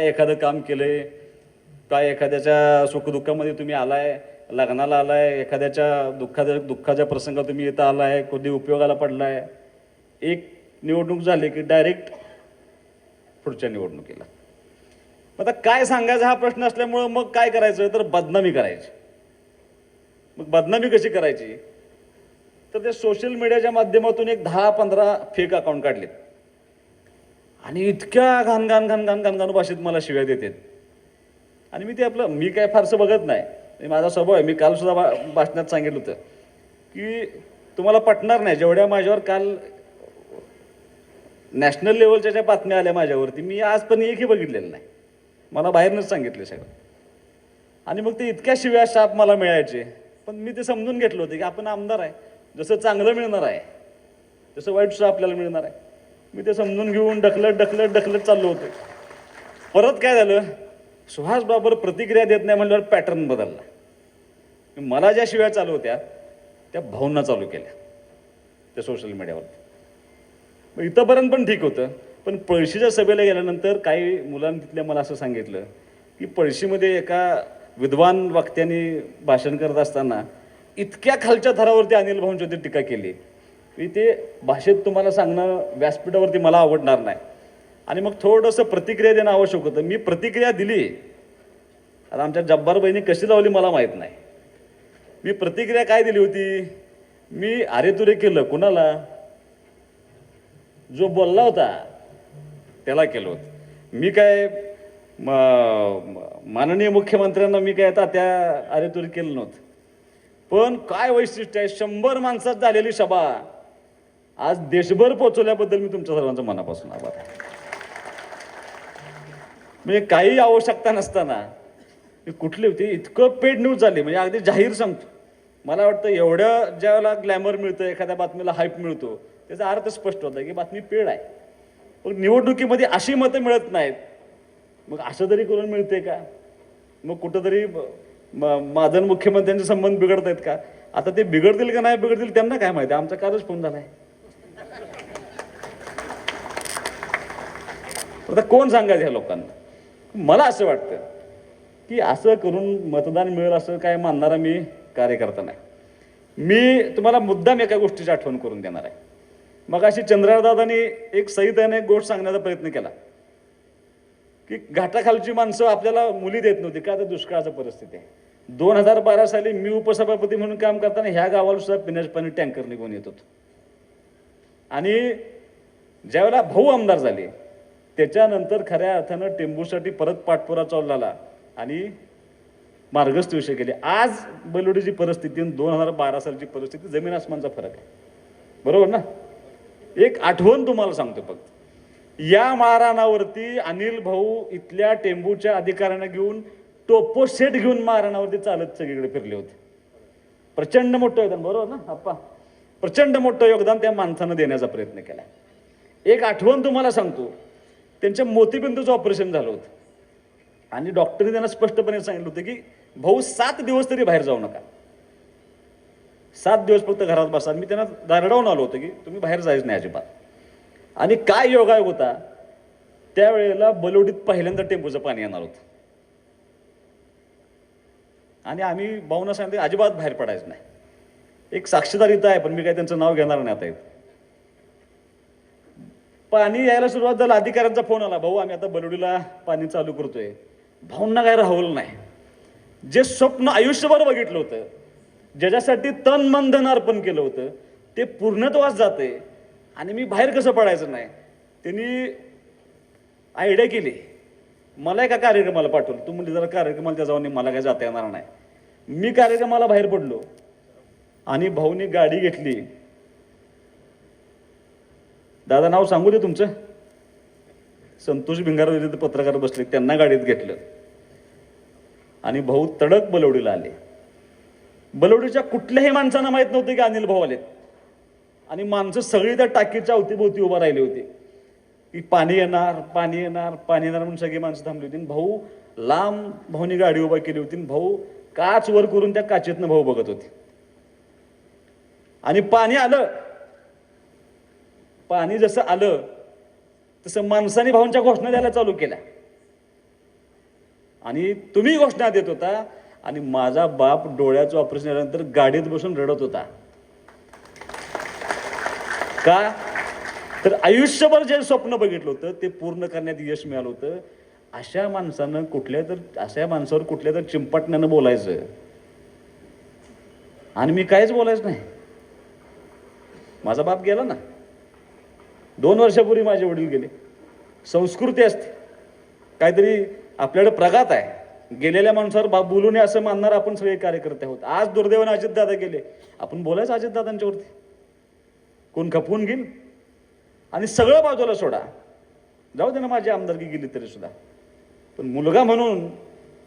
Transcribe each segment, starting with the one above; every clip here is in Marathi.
एखादं काम केलंय काय, एखाद्याच्या सुखदुःखामध्ये तुम्ही आलाय, लग्नाला आलाय, एखाद्याच्या दुःखाच्या प्रसंगात तुम्ही इथं आलाय, कधी उपयोगाला पडलाय, एक निवडणूक झाली की डायरेक्ट पुढच्या निवडणुकीला. आता काय सांगायचा हा प्रश्न असल्यामुळं मग काय करायचं, तर बदनामी करायची. मग बदनामी कशी करायची, तर ते सोशल मीडियाच्या माध्यमातून एक 10-15 फेक अकाउंट काढलेत आणि इतक्या घाण घाण घाण घाण घाण घाण भाषेत मला शिव्या देतात. आणि मी काय फारसं बघत नाही, माझा स्वभाव आहे. मी काल सुद्धा भाषणात सांगितलं होतं की तुम्हाला पटणार नाही, जेवढ्या माझ्यावर काल नॅशनल लेवलच्या ज्या बातम्या आल्या माझ्यावरती, मी आज पण एकही बघितलेलं नाही. मला बाहेरनंच सांगितलं सगळं. आणि मग ते इतक्या शिव्या शाप मला मिळायचे, पण मी ते समजून घेतलं होतं की आपण आमदार आहे, जसं चांगलं मिळणार आहे तसं वाईट सुद्धा आपल्याला मिळणार आहे. मी ते समजून घेऊन ढकलत ढकलत ढकलत चाललो होतो. परत काय झालं, सुहास बाबर प्रतिक्रिया देत नाही म्हणल्यावर पॅटर्न बदलला. मला ज्या शिव्या चालू होत्या त्या भाऊंना चालू केल्या त्या सोशल मीडियावरती. मग इथंपर्यंत पण ठीक होतं, पण पळशीच्या सभेला गेल्यानंतर काही मुलांनी तिथल्या मला असं सांगितलं की पळशीमध्ये एका विद्वान वक्त्यांनी भाषण करत असताना इतक्या खालच्या थरावरती अनिल भाऊंची टीका केली की ते भाषेत तुम्हाला सांगणं व्यासपीठावरती मला आवडणार नाही. आणि मग थोडंसं प्रतिक्रिया देणं आवश्यक होतं. मी प्रतिक्रिया दिली. आता आमच्या जब्बार बहिणी कशी लावली मला माहीत नाही. मी प्रतिक्रिया काय दिली होती, मी अरेतुरे केलं कुणाला, जो बोलला होता त्याला केलं होतं. मी काय माननीय मुख्यमंत्र्यांना मी काय त्या अरेतुरे केलं नव्हतं. पण काय वैशिष्ट्य आहे, 100 माणसात झालेली सभा आज देशभर पोहोचवल्याबद्दल मी तुमच्या सर्वांचं मनापासून आभार आहे. म्हणजे काही आवश्यकता नसताना कुठली होती, इतकं पेड न्यूज झाली. म्हणजे अगदी जाहीर सांगतो, मला वाटतं एवढं ज्यावेळेला ग्लॅमर मिळतं, एखाद्या बातमीला हाईप मिळतो, त्याचा अर्थ स्पष्ट होता की बातमी पेड आहे. पण निवडणुकीमध्ये अशी मतं मिळत नाहीत. मग असं तरी करून मिळते का? मग कुठंतरी माझं मुख्यमंत्र्यांचे संबंध बिघडत आहेत का? आता ते बिघडतील का नाही बिघडतील त्यांना काय माहिती, आमचा कालच फोन झालाय. आता कोण सांगायचं ह्या लोकांना? मला असं वाटतं की असं करून मतदान मिळेल असं काय मानणारा मी कार्यकर्ता नाही. मी तुम्हाला मुद्दाम एका गोष्टीची आठवण करून देणार आहे. मग अशी चंद्रदादांनी एक सहिताने एक गोष्ट सांगण्याचा प्रयत्न केला की घाटाखालची माणसं आपल्याला मुली देत नव्हती का, तर दुष्काळाची परिस्थिती आहे. 2012 साली मी उपसभापती म्हणून काम करताना ह्या गावाला सुद्धा पिण्याचं पाणी टँकर निघून येत होतं. आणि ज्यावेळेला भाऊ आमदार झाले त्याच्यानंतर खऱ्या अर्थानं टेंबूसाठी परत पाठपुरा चालू झाला आणि मार्गस्थ विषय केले. आज बेलवडीची परिस्थिती आणि 2012 सालची परिस्थिती जमीन आसमानचा फरक आहे, बरोबर ना? एक आठवण तुम्हाला सांगतो फक्त, या मारहाणावरती अनिल भाऊ इथल्या टेंबूच्या अधिकाऱ्यांना घेऊन टोपो सेट घेऊन मारहाणावरती चालत सगळीकडे फिरले होते. प्रचंड मोठं योगदान, बरोबर ना आप्पा? प्रचंड मोठं योगदान त्या माणसानं देण्याचा प्रयत्न केला. एक आठवण तुम्हाला सांगतो, त्यांच्या मोतीबिंदूचं ऑपरेशन झालं होतं आणि डॉक्टरने त्यांना स्पष्टपणे सांगितलं होतं की भाऊ 7 दिवस तरी बाहेर जाऊ नका, 7 दिवस फक्त घरात बसा. मी त्यांना दारडावून आलो होतं की तुम्ही बाहेर जायचं नाही अजिबात. आणि काय योगायोग होता, त्यावेळेला बलवडीत पहिल्यांदा टेंबूचं पाणी येणार होतं आणि आम्ही भाऊंना सांगितलं अजिबात बाहेर पडायचं नाही. एक साक्षीदार इथं आहे, पण मी काय त्यांचं नाव घेणार नाही आता इथं. पाणी यायला सुरुवात झालं, अधिकाऱ्यांचा फोन आला, भाऊ आम्ही आता बलवडीला पाणी चालू करतोय. भाऊंना काय राहवलं नाही. जे स्वप्न आयुष्यभर बघितलं होतं, ज्याच्यासाठी तन मन धन अर्पण केलं होतं, ते पूर्णत्वास जाते आणि मी बाहेर कसं पडायचं नाही. त्यांनी आयडिया केली, मला एका कार्यक्रमाला पाठवलं. तू म्हणजे जरा कार्यक्रमाला त्या जाऊन मला काय जाता येणार नाही. मी कार्यक्रमाला बाहेर पडलो आणि भाऊनी गाडी घेतली. दादा नाव सांगू दे तुमचं, संतोष भिंगार पत्रकार बसले, त्यांना गाडीत घेतलं आणि भाऊ तडक बलवडीला आले. बलवडीच्या कुठल्याही माणसांना माहित नव्हते की अनिल भाऊ आलेत आणि माणसं सगळी त्या टाकीच्या अवतीभोवती उभा राहिली होती की पाणी येणार पाणी येणार पाणी येणार म्हणून सगळी माणसं थांबली होती. भाऊ लांब भाऊनी गाडी उभा केली होती. भाऊ काच वर करून त्या काचेतनं भाऊ बघत होते आणि पाणी आलं. पाणी जसं आलं तसं माणसाने भाऊंच्या घोषणा द्यायला चालू केल्या. आणि तुम्ही घोषणा देत होता आणि माझा बाप डोळ्याचं ऑपरेशन झाल्यानंतर गाडीत बसून रडत होता. का तर आयुष्यभर जे स्वप्न बघितलं होतं ते पूर्ण करण्यात यश मिळालं होतं. अशा माणसानं अशा माणसावर कुठल्या तर चिंपाटण्यानं बोलायचं आणि मी काहीच बोलायचं नाही. माझा बाप गेला ना, 2 वर्षापूर्वी माझे वडील गेले. संस्कृती असते काहीतरी आपल्याकडे प्रघात आहे. गेलेल्या माणसावर बाप बोलू नये असं मानणार आपण सगळे कार्यकर्ते आहोत. आज दुर्दैवाने अजितदादा गेले, आपण बोलायचं अजितदादांच्यावरती, कोण खपवून घेईल. आणि सगळं बाजूला सोडा, जाऊ दे ना माझी आमदारकी गेली तरी सुद्धा, पण मुलगा म्हणून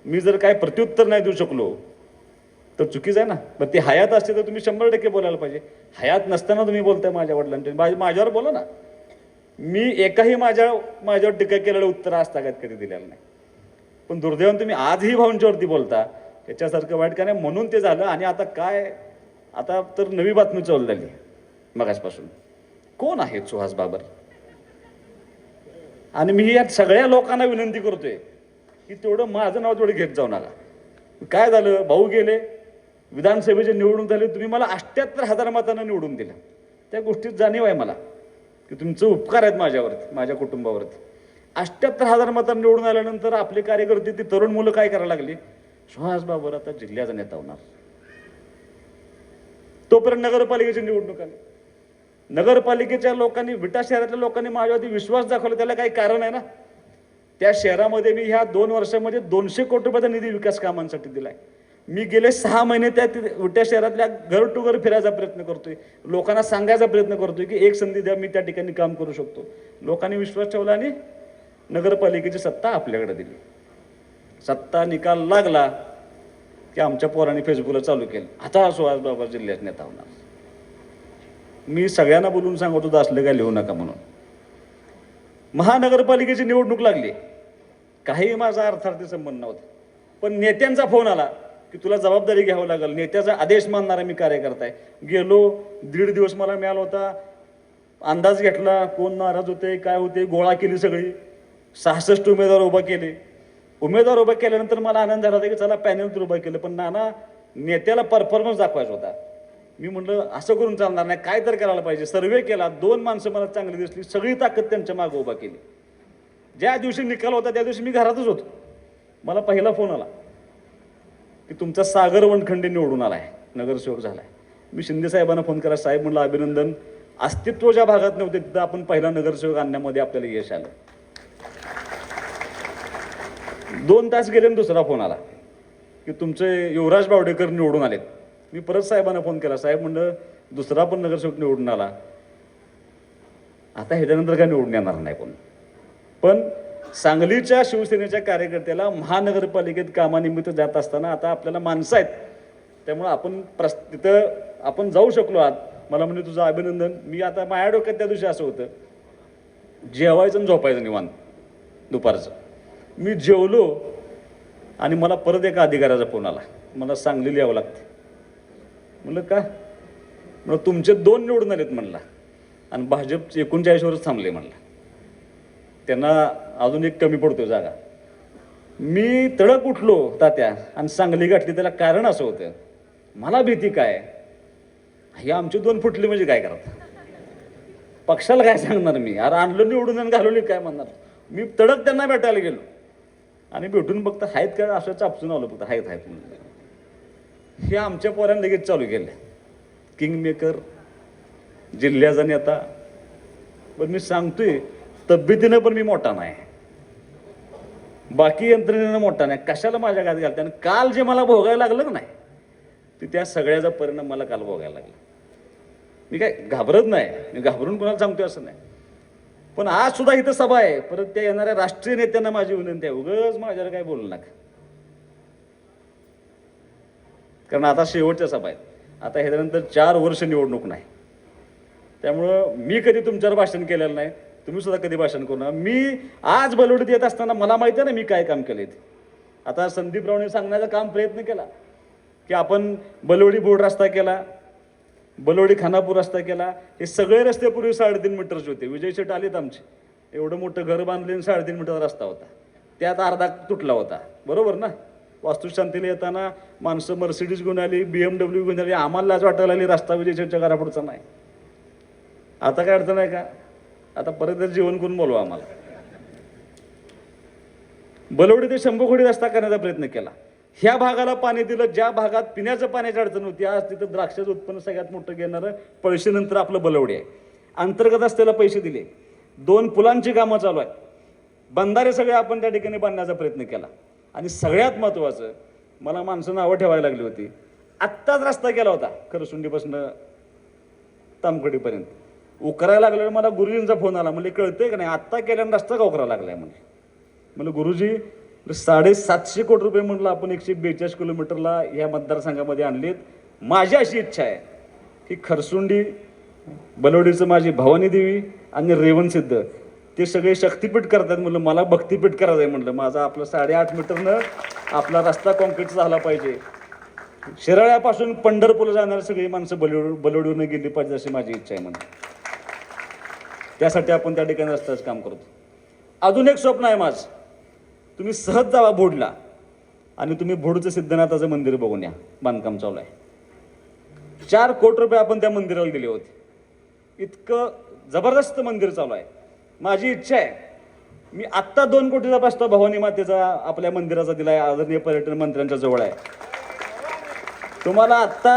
मी जर काय प्रत्युत्तर नाही देऊ शकलो तर चुकीच आहे ना. पण ते हयात असते तर तुम्ही 100% बोलायला पाहिजे. हयात नसताना तुम्ही बोलताय माझ्या वडिलांच्या, माझ्यावर बोला ना. मी एकाही माझ्यावर टीका केलेलं उत्तर आजतागत कधी दिलेलं नाही. पण दुर्दैवाने तुम्ही आजही भाऊंच्यावरती बोलता, याच्यासारखं वाईट का नाही म्हणून ते झालं. आणि आता काय, आता तर नवी बातमी चालू झाली मगाचपासून. कोण आहे सुहास बाबर? आणि मी या सगळ्या लोकांना विनंती करतोय की तेवढं माझं नाव तेवढं घेत जाऊ नका. काय झालं, भाऊ गेले, विधानसभेचे निवडून झाले, तुम्ही मला 78,000 मतांना निवडून दिलं. त्या गोष्टीत जाणीव आहे मला की तुमचं उपकार आहेत माझ्यावरती, माझ्या कुटुंबावरती. 78,000 मतांना निवडून आल्यानंतर आपले कार्यकर्ते, ती तरुण मुलं काय करायला लागली, सुहास बाबर आता जिल्ह्याचा नेता होणार. तोपर्यंत नगरपालिकेची निवडणूक आली. नगरपालिकेच्या लोकांनी, विटा शहरातल्या लोकांनी माझ्यावरती विश्वास दाखवला. त्याला काही कारण आहे ना. त्या शहरामध्ये मी ह्या 2 वर्षामध्ये 200 कोटी रुपयाचा निधी विकास कामांसाठी दिलाय. मी गेले 6 महिने त्या विटा शहरातल्या घर टू घर फिरायचा प्रयत्न करतोय, लोकांना सांगायचा प्रयत्न करतोय की एक संधी द्या, मी त्या ठिकाणी काम करू शकतो. लोकांनी विश्वास ठेवला आणि नगरपालिकेची सत्ता आपल्याकडे दिली. सत्ता निकाल लागला की आमच्या पोरांनी फेसबुकला चालू केलं, आता सुहास बाबर जिल्ह्यात नेता होणार. मी सगळ्यांना बोलून सांगत होतो असलं काय लिहू नका म्हणून. महानगरपालिकेची निवडणूक लागली, काही माझा अर्थार्थी संबंध नव्हता, पण नेत्यांचा फोन आला की तुला जबाबदारी घ्यावं लागेल, नेत्याचा आदेश मानणारा मी कार्यकर्ता आहे. गेलो, 1.5 दिवस मला मिळाला होता, अंदाज घेतला कोण नाराज होते, काय होते, गोळा केली सगळी, 66 उमेदवार उभा केले. उमेदवार उभा केल्यानंतर मला आनंद झाला होता की चला पॅनल तर उभा केलं, पण नाना नेत्याला परफॉर्मन्स दाखवायचा होता. मी म्हटलं असं करून चालणार नाही, काय तर करायला पाहिजे. सर्वे केला, 2 माणसं मला चांगली दिसली, सगळी ताकद त्यांच्या मागे उभा केली. ज्या दिवशी निकाल होता त्या दिवशी मी घरातच होतो. मला पहिला फोन आला की तुमचा सागर वनखंडे निवडून आलाय, नगरसेवक झालाय. मी शिंदे साहेबांना फोन करा, साहेब म्हणलं अभिनंदन, अस्तित्व ज्या भागात नव्हते तिथं आपण पहिला नगरसेवक आणण्यामध्ये आपल्याला यश आलं. 2 तास गेले आणि दुसरा फोन आला की तुमचे युवराज बावडेकर निवडून आलेत. मी परत साहेबांना फोन केला, साहेब म्हणलं दुसरा पण नगरसेवक निवडून आला, आता ह्याच्यानंतर काय निवडून येणार नाही कोण. पण सांगलीच्या शिवसेनेच्या कार्यकर्त्याला महानगरपालिकेत कामानिमित्त जात असताना आता आपल्याला माणसं आहेत, त्यामुळं आपण तिथं आपण जाऊ शकलो आहात. मला म्हणजे तुझं अभिनंदन. मी आता माझ्या डोक्यात त्या दिवशी असं होतं, जेवायचं आणि झोपायचं निवांत दुपारचं. मी जेवलो आणि मला परत एका अधिकाऱ्याचा फोन आला, मला सांगलीला यावं लागतं. म्हणलं का? म्हणलं तुमचे 2 निवडून आलेत म्हणला आणि भाजप 39वरच थांबले म्हणला, त्यांना अजून एक कमी पडतो जागा. मी तडक उठलो तात्या आणि सांगली गाठली. त्याला कारण असं होतं, मला भीती काय, हे आमचे 2 फुटले म्हणजे काय करतात, पक्षाला काय सांगणार मी, अरे आणलं निवडून आणि घालवली काय म्हणणार. मी तडक त्यांना भेटायला गेलो आणि भेटून बघता आहेत काय, असं चापसून आलो फक्त आहेत म्हणून. हे आमच्या पोरांनी लगेच चालू केलं, किंगमेकर, जिल्ह्याचा नेता. पण मी सांगतोय तब्येतीनं पण मी मोठा नाही, बाकी यंत्रणेनं मोठा नाही. कशाला माझ्या गात घालते. आणि काल जे मला भोगायला लागलं नाही ते त्या सगळ्याचा परिणाम मला काल भोगायला लागला. मी काय घाबरत नाही, मी घाबरून कोणाला सांगतोय असं नाही. पण आज सुद्धा इथं सभा आहे, परत त्या येणाऱ्या राष्ट्रीय नेत्यांना माझी विनंती आहे, उगाच माझ्यावर काय बोलू नका, कारण आता शेवटच्या सभा आहेत. आता ह्याच्यानंतर 4 वर्ष निवडणूक नाही, त्यामुळं मी कधी तुमच्यावर भाषण केलेलं नाही, तुम्ही सुद्धा कधी भाषण करू नका. मी आज बलवडीत येत असताना मला माहिती आहे ना मी काय काम केले. आता संदीप रावने सांगण्याचा काम प्रयत्न केला की आपण बलवडी बोर्ड रस्ता केला, बलवडी खानापूर रस्ता केला. हे सगळे रस्ते पूर्वी 3.5 मीटरचे होते. विजय शेट आलेत आमचे, एवढं मोठं घर बांधले 3.5 मीटरचा रस्ता होता. त्यात अर्धा तुटला होता, बरोबर ना? वास्तुशांतीला येताना माणसं मर्सिडीज घेऊन आली, BMW घेऊन आली, आम्हाला लाज वाटायला लागली रस्ता विजयच्या घरापुढचा नाही. आता काय अडचण आहे का? आता परत जेवण करून बोलवा आम्हाला. बलवडी ते शंभूखोडी रस्ता करण्याचा प्रयत्न केला. ह्या भागाला पाणी दिलं, ज्या भागात पिण्याचं पाण्याची अडचण होती. आज तिथं द्राक्षाचं उत्पन्न सगळ्यात मोठं घेणारं पळशीनंतर आपलं बलवडी आहे. अंतर्गत असलेला पैसे दिले, 2 पुलांची कामं चालू आहे, बंधारे सगळे आपण त्या ठिकाणी बांधण्याचा प्रयत्न केला. आणि सगळ्यात महत्त्वाचं, मला माणसं नावं ठेवायला लागली होती. आत्ताच रस्ता केला होता खरसुंडीपासून तामखडीपर्यंत, उकरायला लागल्यावर मला गुरुजींचा फोन आला. म्हणजे कळतंय का नाही, आत्ता केल्यानं रस्ता का उकरायला लागलाय? म्हणजे गुरुजी 750 कोटी रुपये म्हटलं आपण 142 किलोमीटरला या मतदारसंघामध्ये आणलेत. माझी अशी इच्छा आहे की खरसुंडी, बलवडीचं माझी भवानी देवी आणि रेवण सिद्ध ते सगळे शक्तिपीठ करतात. म्हणलं मला भक्तिपीठ करायचं आहे. म्हणलं माझा आपलं 8.5 मीटरनं आपला रस्ता कॉन्क्रीटचा झाला पाहिजे. शिराळ्यापासून पंढरपूरला जाणारी सगळी माणसं बलवडीवरनं गेली पाहिजे अशी माझी इच्छा आहे. म्हणजे त्यासाठी आपण त्या ठिकाणी रस्त्याचं काम करतो. अजून एक स्वप्न आहे माझं, तुम्ही सहज जावा भोडला आणि तुम्ही भोडचं सिद्धनाथाचं मंदिर बघून या. बांधकाम चालू आहे. 4 कोटी रुपये आपण त्या मंदिराला दिले होते. इतकं जबरदस्त मंदिर चालू आहे. माझी इच्छा आहे, मी आत्ता 2 कोटीचा प्रस्ताव भवानी मातेचा आपल्या मंदिराचा दिलाय, आदरणीय पर्यटन मंत्र्यांच्या जवळ आहे. तुम्हाला आत्ता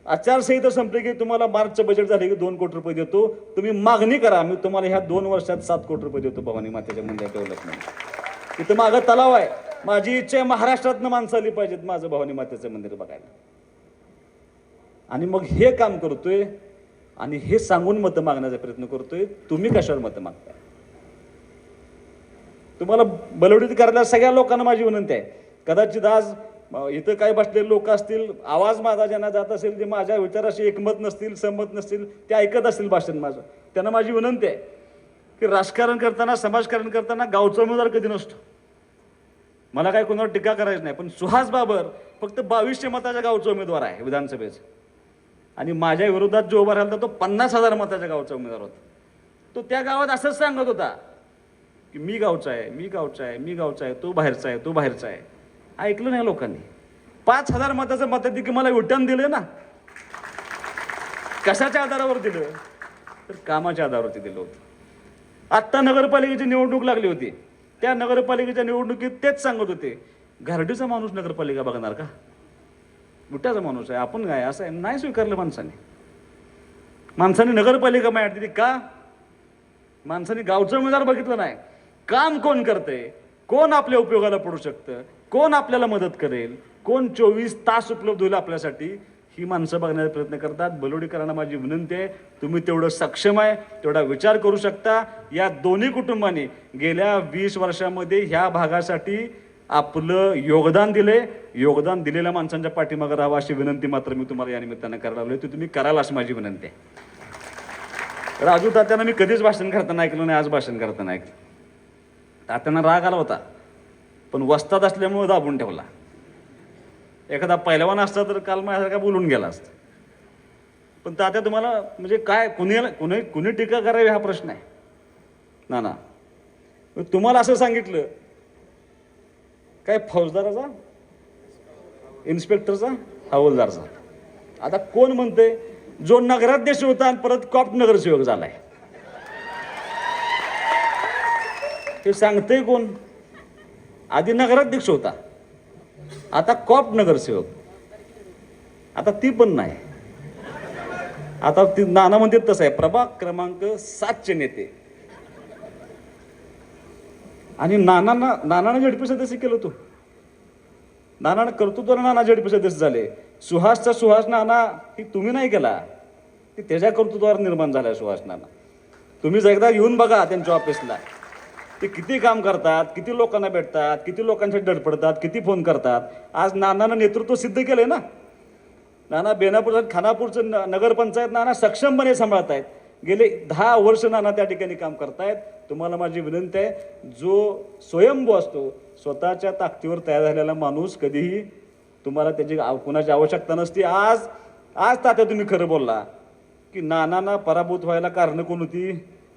आचारसंहिता संपली की तुम्हाला मार्चचं बजेट झाले की 2 कोटी रुपये देतो. तुम्ही मागणी करा, मी तुम्हाला ह्या 2 वर्षात 7 कोटी रुपये देतो भवानी मातेच्या मंदिर डेव्हलपमेंट. इथं मागं तलाव आहे. माझी इच्छा आहे महाराष्ट्रातनं माणसं आली पाहिजेत माझं भवानी मातेचं मंदिर बघायला. आणि मग हे काम करतोय आणि हे सांगून मतं मागण्याचा प्रयत्न करतोय. तुम्ही कशावर मतं मागताय? तुम्हाला बलवडीत करायला सगळ्या लोकांना माझी विनंती आहे. कदाचित आज इथं काही बसलेले लोक असतील, आवाज माझा ज्यांना जात असेल, जे माझ्या विचाराशी एकमत नसतील, सहमत नसतील, ते ऐकत असतील भाषण माझं, त्यांना माझी विनंती आहे की राजकारण करताना, समाजकारण करताना गावचा उमेदवार कधी नसतो. मला काय कोणावर टीका करायची नाही, पण सुहास बाबर फक्त 2200 मताच्या गावचा उमेदवार आहे विधानसभेचा. आणि माझ्या विरोधात जो उभा राहिला तो 50,000 मताच्या गावचा उमेदवार होता. तो त्या गावात असंच सांगत होता की मी गावचा आहे, मी गावचा आहे, मी गावचा आहे, तो बाहेरचा आहे, तो बाहेरचा आहे. ऐकलं नाही लोकांनी. 5,000 मताचं मताधिक्य मला विटन दिलं ना. कशाच्या आधारावर दिलं? तर कामाच्या आधारावरती दिलं होतं. आत्ता नगरपालिकेची निवडणूक लागली होती, त्या नगरपालिकेच्या निवडणुकीत तेच सांगत होते, घरडीचा माणूस नगरपालिका बघणार का? बुट्याचा माणूस आहे, आपण काय असं आहे. नाही स्वीकारलं माणसाने नगरपालिका माहिती का? माणसाने गावचं उमेदवार बघितलं नाही. काम कोण करतंय, कोण आपल्या उपयोगाला पडू शकतं, कोण आपल्याला मदत करेल, कोण 24 तास उपलब्ध होईल आपल्यासाठी, ही माणसं बघण्याचा प्रयत्न करतात. बलवडीकरांना माझी विनंती आहे, तुम्ही तेवढं सक्षम आहे, तेवढा विचार करू शकता. या दोन्ही कुटुंबांनी गेल्या 20 वर्षामध्ये ह्या भागासाठी आपलं योगदान दिले. योगदान दिलेल्या माणसांच्या पाठीमागे राहावं अशी विनंती मात्र मी तुम्हाला या निमित्तानं करायला लागलोय. ती तुम्ही कराल अशी माझी विनंती आहे. राजू तात्यांना मी कधीच भाषण करताना ऐकलं नाही, आज भाषण करताना ऐकलं. तात्यांना राग आला होता, पण वस्ताद असल्यामुळे दाबून ठेवला. एखादा पैलवान असता तर काल माझ्यासारखा बोलून गेला असता. पण तात्या तुम्हाला म्हणजे काय कुणी टीका करावी हा प्रश्न आहे ना. तुम्हाला असं सांगितलं काय, फौजदाराचा, इन्स्पेक्टरचा, हवालदारचा. आता कोण म्हणते जो नगराध्यक्ष होता आणि परत कॉप नगरसेवक झालाय, हे सांगते कोण? आधी नगराध्यक्ष होता, आता कॉप नगरसेवक. आता ती पण नाही. आता ती नाना म्हणते तसं आहे, प्रभाग क्रमांक 7चे नेते. आणि नानानं झडपी सदस्य केलं होतं. नानानं कर्तृत्वानं नाना झडपी सदस्य झाले. सुहासचा सुहास नाना ही तुम्ही नाही केला, की त्याच्या कर्तृत्वावर निर्माण झालाय सुहास नाना. तुम्ही एकदा येऊन बघा त्यांच्या ऑफिसला, ते किती काम करतात, किती लोकांना भेटतात, किती लोकांसाठी धडपडतात, किती फोन करतात. आज नानानं नेतृत्व सिद्ध केलंय ना. नाना बेनापूरचं, खानापूरचं नगरपंचायत नाना सक्षमपणे सांभाळत आहेत. गेले 10 वर्ष नाना त्या ठिकाणी काम करतायत. तुम्हाला माझी विनंती आहे, जो स्वयंभू असतो, स्वतःच्या ताकदीवर तयार झालेला माणूस कधीही तुम्हाला त्याची कुणाची आवश्यकता नसते. आज तात्या तुम्ही खरं बोलला की नानांना पराभूत व्हायला कारण कोण होती?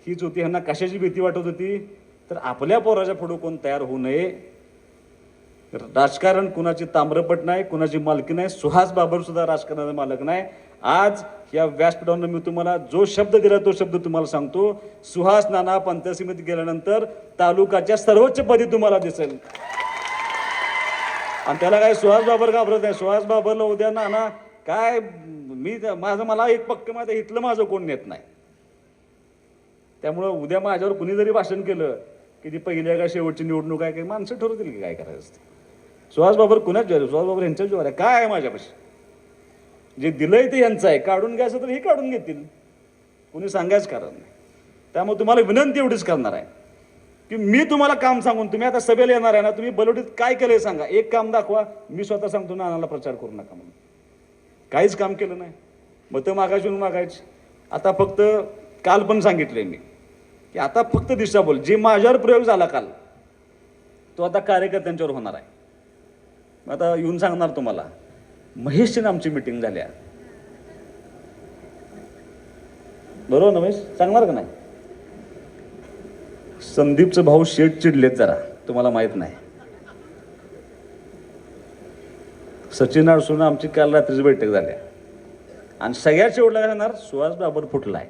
हीच होती. ह्यांना कशाची भीती वाटत होती? तर आपल्या पोराच्या पुढे कोण तयार होऊ नये. राजकारण कुणाची ताम्रपट नाही, कुणाची मालकी नाही. सुहास बाबर सुद्धा राजकारणाचा मालक नाही. आज या व्यासपीठावर मी तुम्हाला जो शब्द दिला तो शब्द तुम्हाला सांगतो. सुहास नाना पंचायत समितीत गेल्यानंतर तालुक्याच्या सर्वोच्च पदी तुम्हाला दिसेल. आणि त्याला काय सुहास बाबर घाबरत नाही. सुहास बाबरला उद्या नाना काय मला एक पक्क माहिती, इथलं माझं कोण नेत नाही. त्यामुळं उद्या माझ्यावर कुणी जरी भाषण केलं की ती पहिल्या का शेवटची निवडणूक आहे, काही माणसं ठरवतील की काय करायचं. सुहास बाबर कुणाच ज्वार, सुहास बाबर यांच्याच ज्वार आहे. काय आहे माझ्यापाशी, जे दिलंय ते यांचं आहे. काढून घ्यायचं तर हे काढून घेतील, कुणी सांगायचं कारण नाही. त्यामुळे तुम्हाला विनंती एवढीच करणार आहे की मी तुम्हाला काम सांगून, तुम्ही आता सभेला येणार आहे ना, तुम्ही बलोडीत काय केलंय सांगा, एक काम दाखवा. मी स्वतः सांगतो नानाला प्रचार करू नका म्हणून. काहीच काम केलं नाही, मतं मागायची. आता फक्त काल पण सांगितलंय मी की आता फक्त दिशाभूल, जे माझ्यावर प्रयोग झाला काल तो आता कार्यकर्त्यांच्यावर होणार आहे. आता येऊन सांगणार तुम्हाला, महेशची आमची मिटिंग झाल्या, बरोबर ना महेश, सांगणार का नाही. संदीपचं भाऊ शेठ चिडलेत जरा, तुम्हाला माहित नाही. सचिन अडसून आमची काल रात्रीची बैठक झाल्या आणि सगळ्यात शेवटला काय सांगणार, सुहास बाबर फुटलाय.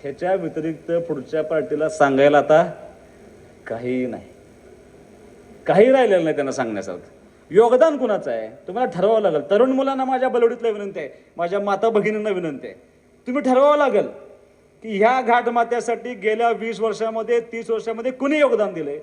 ह्याच्या व्यतिरिक्त पुढच्या पार्टीला सांगायला आता काही नाही, काही राहिलेलं नाही त्यांना सांगण्यासारखं. योगदान कुणाचं आहे तुम्हाला ठरवावं लागेल. तरुण मुलांना माझ्या बलवडीतला विनंती आहे, माझ्या माता भगिनींना विनंती आहे, तुम्ही ठरवावं लागेल की ह्या घाटमात्यासाठी गेल्या 20 वर्षामध्ये 30 वर्षामध्ये कुणी योगदान दिलंय,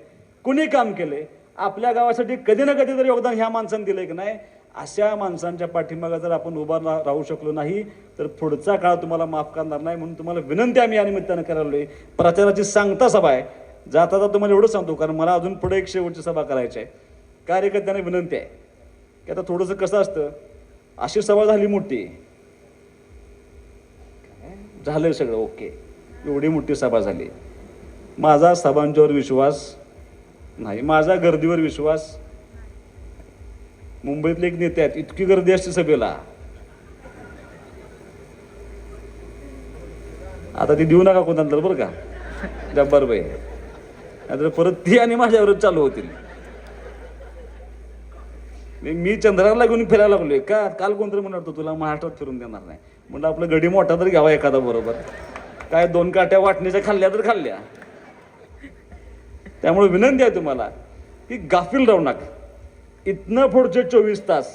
कुणी काम केलंय. आपल्या गावासाठी कधी ना कधी तरी योगदान ह्या माणसानं दिलंय की नाही. अशा माणसांच्या पाठीमागे जर आपण उभा राहू शकलो नाही तर पुढचा काळ तुम्हाला माफ करणार नाही. म्हणून तुम्हाला विनंती आम्ही या निमित्तानं करायला, प्रचाराची सांगता सभा आहे. जाता जाता तुम्हाला एवढं सांगतो, कारण मला अजून पुढे एक शेवटची सभा करायची आहे. कार्यकर्त्यांना विनंती आहे की आता थोडंसं कसं असतं, अशी सभा झाली मोठी, झालं सगळं ओके, एवढी मोठी सभा झाली, माझा सभांच्यावर विश्वास नाही, माझा गर्दीवर विश्वास. मुंबईतले एक नेते आहेत, इतकी गर्दी असते सभेला, आता ती देऊ नका कोणाला बरं का, जब्बार भाई, नाहीतर परत ती आणि माझ्यावरच चालू होतील. मी चंद्राला घेऊन फिरायला लागलोय का, काल कोणतरी म्हणत होतं तुला महाराष्ट्रात फिरून देणार नाही. म्हणलं आपलं गडी मोठा तर घ्यावा एखादा, बरोबर काय 2 काट्या वाटणीच्या खाल्ल्या तर खाल्ल्या. त्यामुळे विनंती आहे तुम्हाला की गाफील राहू नका. इथनं पुढचे 24 तास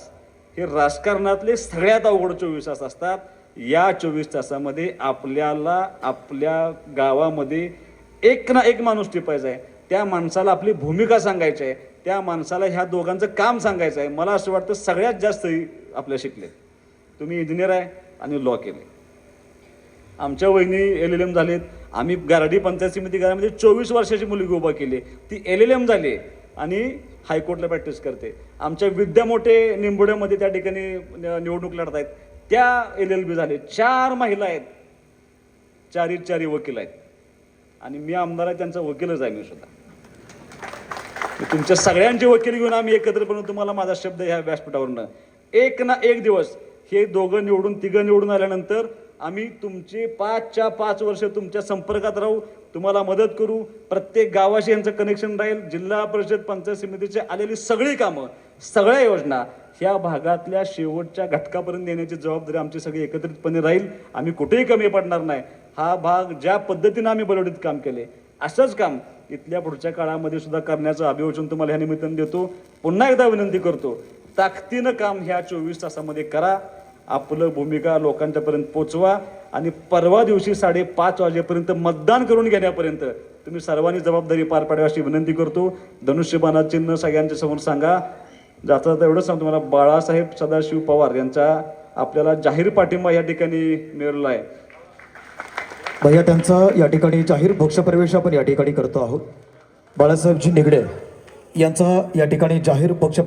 हे राजकारणातले सगळ्यात अवघड 24 तास असतात. या 24 तासामध्ये आपल्याला आपल्या गावामध्ये एक ना एक माणूस टिपायचा आहे, त्या माणसाला आपली भूमिका सांगायची आहे, त्या माणसाला ह्या दोघांचं काम सांगायचं आहे. मला असं वाटतं सगळ्यात जास्त आपल्या शिकले. तुम्ही इंजिनियर आहे आणि लॉ केले, आमच्या वहिनी LLM झालेत. आम्ही गारडी पंचायत समिती घरामध्ये 24 वर्षाची मुलगी उभा केली, ती LLM झाली आणि हायकोर्टला प्रॅक्टिस करते. आमच्या विद्या मोठे निंबोड्यामध्ये त्या ठिकाणी निवडणूक लढत आहेत, त्या LLB झाले. 4 महिला आहेत, 4 वकील आहेत आणि मी आमदार आहे, त्यांचा वकीलच आहे मी सुद्धा. तुमच्या सगळ्यांचे वकील घेऊन आम्ही एकत्रपणे, तुम्हाला माझा शब्द ह्या व्यासपीठावरनं, एक ना एक दिवस हे दोघं निवडून तिघं निवडून आल्यानंतर आम्ही तुमची 5च्या 5 वर्ष तुमच्या संपर्कात राहू, तुम्हाला मदत करू. प्रत्येक गावाशी यांचं कनेक्शन राहील. जिल्हा परिषद पंचायत समितीची आलेली सगळी कामं, सगळ्या योजना ह्या भागातल्या शेवटच्या घटकापर्यंत नेण्याची जबाबदारी आमची सगळी एकत्रितपणे राहील. आम्ही कुठेही कमी पडणार नाही. हा भाग ज्या पद्धतीनं आम्ही बलवडीत काम केले, असंच काम इथल्या पुढच्या काळामध्ये सुद्धा करण्याचं अभिवचन तुम्हाला ह्या निमित्तानं देतो. पुन्हा एकदा विनंती करतो, ताकदीनं काम ह्या 24 तासामध्ये करा. आपलं भूमिका लोकांच्यापर्यंत पोचवा आणि परवा दिवशी 5:30 वाजेपर्यंत मतदान करून घेण्यापर्यंत तुम्ही सर्वांनी जबाबदारी पार पाडावी अशी विनंती करतो. धनुष्यबाणाचं चिन्ह सगळ्यांच्या समोर सांगा. जाता जाता एवढंच सांगतो, मला बाळासाहेब सदाशिव पवार यांचा आपल्याला जाहीर पाठिंबा या ठिकाणी मिळाला आहे. भैया त्यांचा या ठिकाणी जाहीर पक्षप्रवेश आपण या ठिकाणी करतो आहोत. बाळासाहेबजी निगडे यांचा या ठिकाणी जाहीर पक्ष